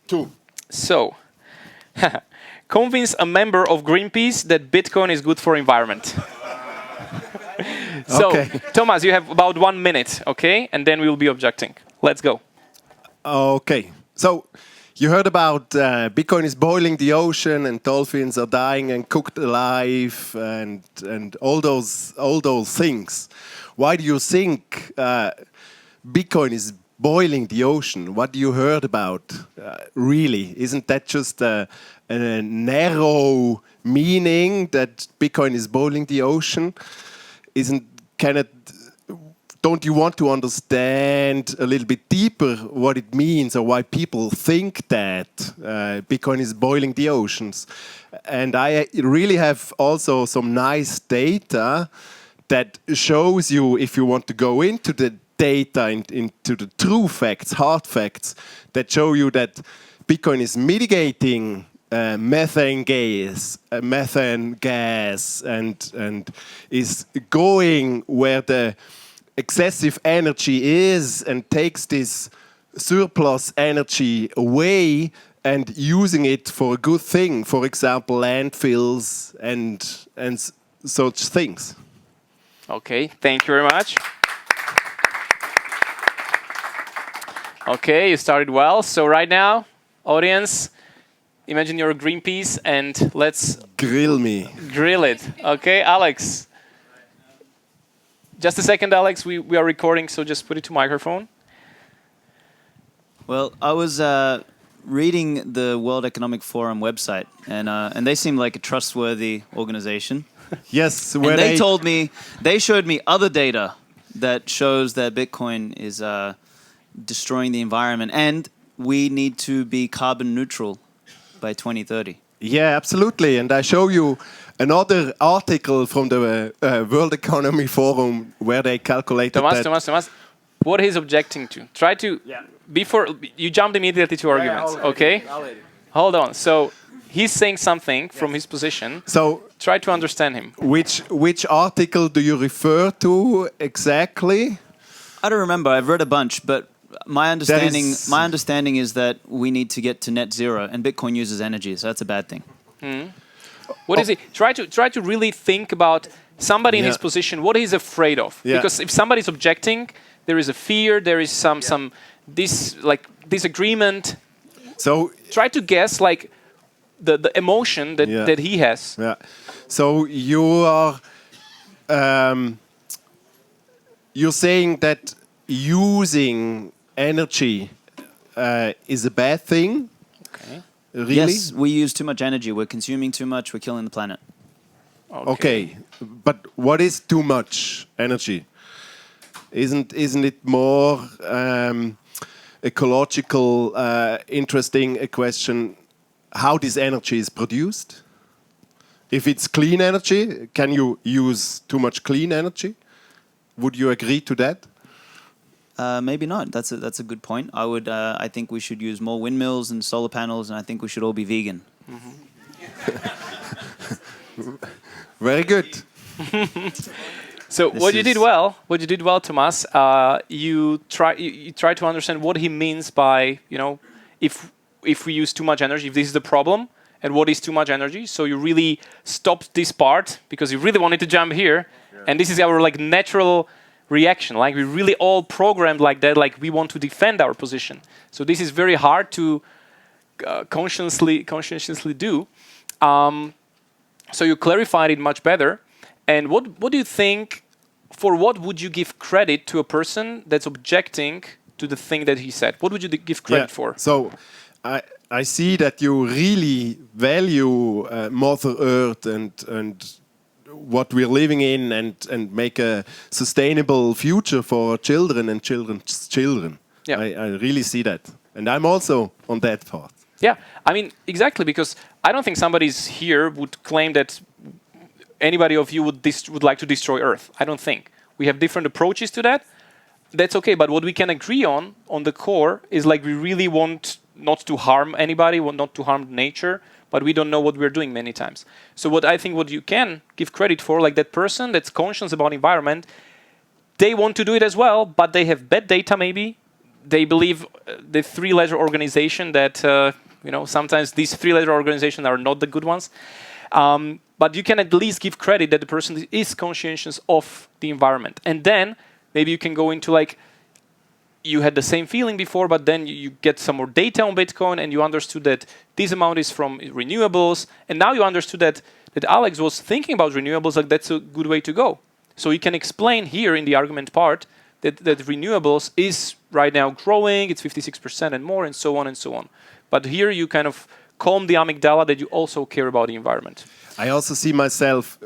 2. So, convince a member of Greenpeace that Bitcoin is good for environment. So, Okay. Thomas, you have about 1 minute, okay? And then we will be objecting. Let's go. Okay. So you heard about Bitcoin is boiling the ocean and dolphins are dying and cooked alive and all those things. Why do you think Bitcoin is boiling the ocean? What do you heard about? Really, isn't that just a narrow meaning that Bitcoin is boiling the ocean? Don't you want to understand a little bit deeper what it means or why people think that Bitcoin is boiling the oceans? And I really have also some nice data that shows you, if you want to go into the data, into the true facts, hard facts, that show you that Bitcoin is mitigating methane gas, and is going where the excessive energy is and takes this surplus energy away and using it for a good thing, for example, landfills and such things. Okay, thank you very much. Okay, you started well. So right now, audience, imagine you're a Greenpeace and let's grill me. Grill it. Okay, Alex. Just a second, Alex. We are recording, so just put it to microphone. Well, I was reading the World Economic Forum website, and they seem like a trustworthy organization. Yes, and they showed me other data that shows that Bitcoin is destroying the environment, and we need to be carbon neutral by 2030. Yeah, absolutely. And I show you another article from the World Economic Forum where they calculated that. Thomas, what he's objecting to. Try to, before, you jumped immediately to arguments, okay? Hold on. So he's saying something from his position. So try to understand him. Which article do you refer to exactly? I don't remember. I've read a bunch, but my understanding is that we need to get to net zero, and Bitcoin uses energy, so that's a bad thing. What is it? Try to really think about somebody in his position. What he's afraid of? Because if somebody's objecting, there is a fear. There is some disagreement. So try to guess like the emotion that he has. Yeah. So you are you're saying that using energy is a bad thing? Okay. Really? Yes, we use too much energy. We're consuming too much. We're killing the planet. Okay. But what is too much energy? Isn't it more ecological, interesting a question how this energy is produced? If it's clean energy, can you use too much clean energy? Would you agree to that? Maybe not. That's a good point. I think we should use more windmills and solar panels, and I think we should all be vegan. Very good. So what you did well, Thomas. You try to understand what he means by if we use too much energy, if this is the problem, and what is too much energy. So you really stopped this part because you really wanted to jump here, and this is our natural reaction. Like we really all programmed like that. Like we want to defend our position. So this is very hard to conscientiously do. So you clarified it much better. And what do you think? For what would you give credit to a person that's objecting to the thing that he said? What would you give credit for? So I see that you really value Mother Earth and what we're living in and make a sustainable future for our children and children's children. Yeah. I really see that. And I'm also on that path. Yeah, I mean, exactly, because I don't think somebody's here would claim that anybody of you would like to destroy Earth. I don't think. We have different approaches to that. That's okay, but what we can agree on the core is like we really want not to harm anybody, want not to harm nature, but we don't know what we're doing many times. So what I think what you can give credit for, like that person that's conscious about environment, they want to do it as well, but they have bad data maybe. They believe the three-letter organization that, sometimes these three-letter organizations are not the good ones. But you can at least give credit that the person is conscientious of the environment. And then maybe you can go into like, you had the same feeling before, but then you get some more data on Bitcoin and you understood that this amount is from renewables. And now you understood that Alex was thinking about renewables, like that's a good way to go. So you can explain here in the argument part that renewables is right now growing, it's 56% and more, and so on and so on. But here you kind of calm the amygdala that you also care about the environment. I also see myself,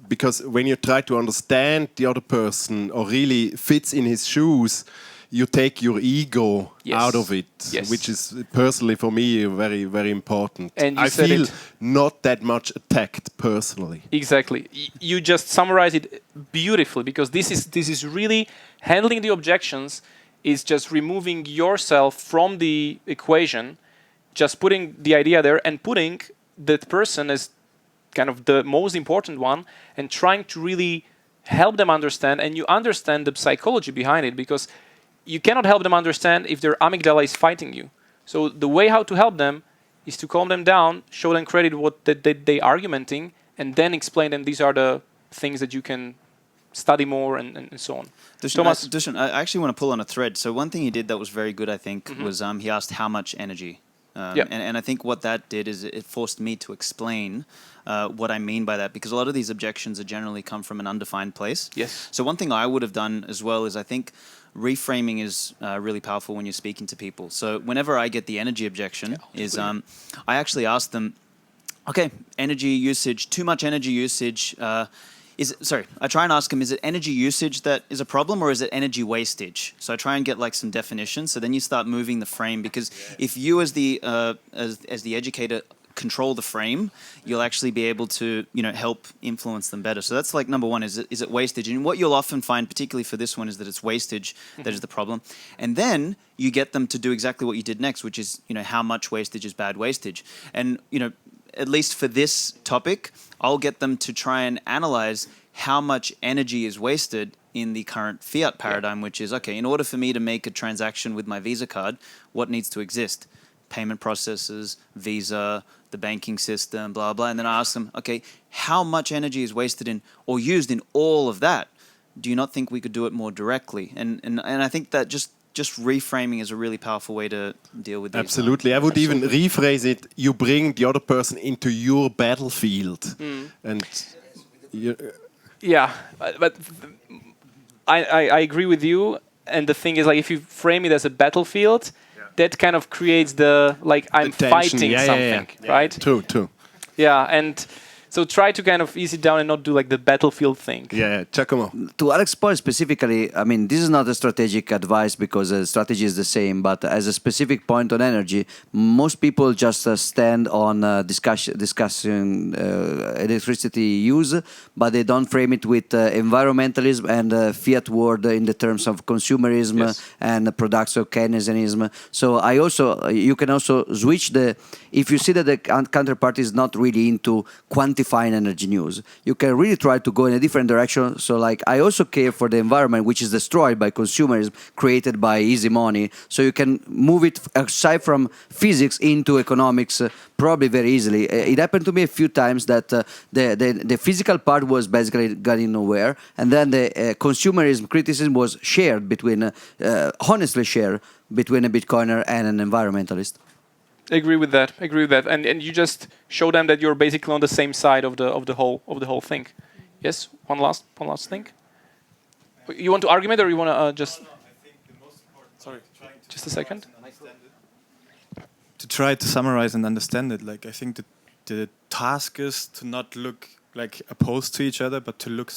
because when you try to understand the other person or really fits in his shoes, you take your ego out of it, which is personally for me very, very important. And I feel not that much attacked personally. Exactly. You just summarize it beautifully, because this is really handling the objections, is just removing yourself from the equation, just putting the idea there and putting that person as kind of the most important one and trying to really help them understand, and you understand the psychology behind it, because you cannot help them understand if their amygdala is fighting you. So the way how to help them is to calm them down, show them credit what they argumenting, and then explain them these are the things that you can study more and so on. Dusan, I actually want to pull on a thread. So one thing he did that was very good, I think, was he asked how much energy. And I think what that did is it forced me to explain what I mean by that, because a lot of these objections are generally come from an undefined place. Yes. So one thing I would have done as well is I think reframing is really powerful when you're speaking to people. So whenever I get the energy objection, I actually ask them, okay, energy usage, too much energy usage. I try and ask them, is it energy usage that is a problem, or is it energy wastage? So I try and get like some definitions. So then you start moving the frame, because if you as the educator control the frame, you'll actually be able to help influence them better. So that's like number one, is it wastage? And what you'll often find, particularly for this one, is that it's wastage that is the problem. And then you get them to do exactly what you did next, which is how much wastage is bad wastage. And at least for this topic, I'll get them to try and analyze how much energy is wasted in the current fiat paradigm, which is, okay, in order for me to make a transaction with my Visa card, what needs to exist? Payment processors, Visa, the banking system, blah, blah. And then I ask them, okay, how much energy is wasted in or used in all of that? Do you not think we could do it more directly? And I think that just reframing is a really powerful way to deal with these. Absolutely. I would even rephrase it. You bring the other person into your battlefield. And yeah, but I agree with you. And the thing is, like, if you frame it as a battlefield, that kind of creates the, like, I'm fighting something, right? True. Yeah, and so try to kind of ease it down and not do like the battlefield thing. Yeah, Giacomo. To Alex's point specifically, I mean, this is not a strategic advice because the strategy is the same, but as a specific point on energy, most people just stand on discussing electricity use, but they don't frame it with environmentalism and fiat world in the terms of consumerism and production Keynesianism. So you can also switch if you see that the counterpart is not really into quantifying energy news, you can really try to go in a different direction. So like, I also care for the environment, which is destroyed by consumerism, created by easy money. So you can move it aside from physics into economics probably very easily. It happened to me a few times that the physical part was basically getting nowhere, and then the consumerism criticism was shared between, honestly shared between a Bitcoiner and an environmentalist. Agree with that. And you just show them that you're basically on the same side of the whole thing. Yes. One last thing. You want to argument, or you want to just? Sorry. Just a second. To try to summarize and understand it, like I think that the task is to not look like opposed to each other, but to look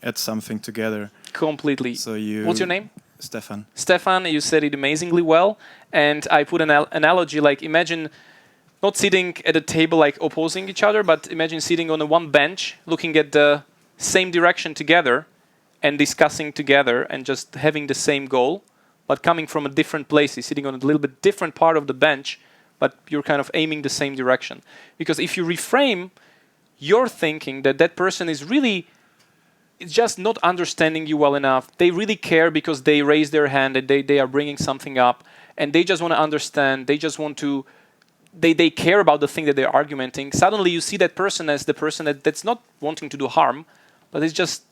at something together. Completely. So What's your name? Stefan. Stefan, you said it amazingly well, and I put an analogy, like imagine not sitting at a table like opposing each other, but imagine sitting on a one bench, looking at the same direction together and discussing together and just having the same goal, but coming from a different place, sitting on a little bit different part of the bench, but you're kind of aiming the same direction. Because if you reframe your thinking that that person is really just not understanding you well enough, they really care because they raise their hand and they are bringing something up, and they just want to understand, they just want to, they care about the thing that they're argumenting. Suddenly you see that person as the person that's not wanting to do harm, but it's just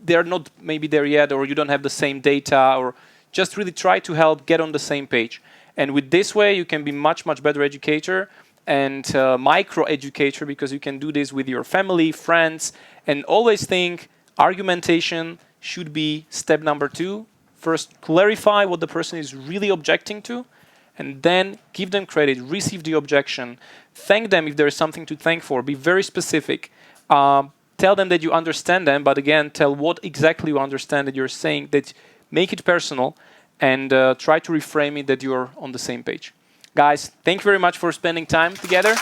they're not maybe there yet, or you don't have the same data, or just really try to help get on the same page. And with this way, you can be much, much better educator and micro-educator, because you can do this with your family, friends, and always think argumentation should be step number 2. First, clarify what the person is really objecting to, and then give them credit, receive the objection, thank them if there is something to thank for, be very specific. Tell them that you understand them, but again, tell what exactly you understand that you're saying, that make it personal, and try to reframe it that you're on the same page. Guys, thank you very much for spending time together.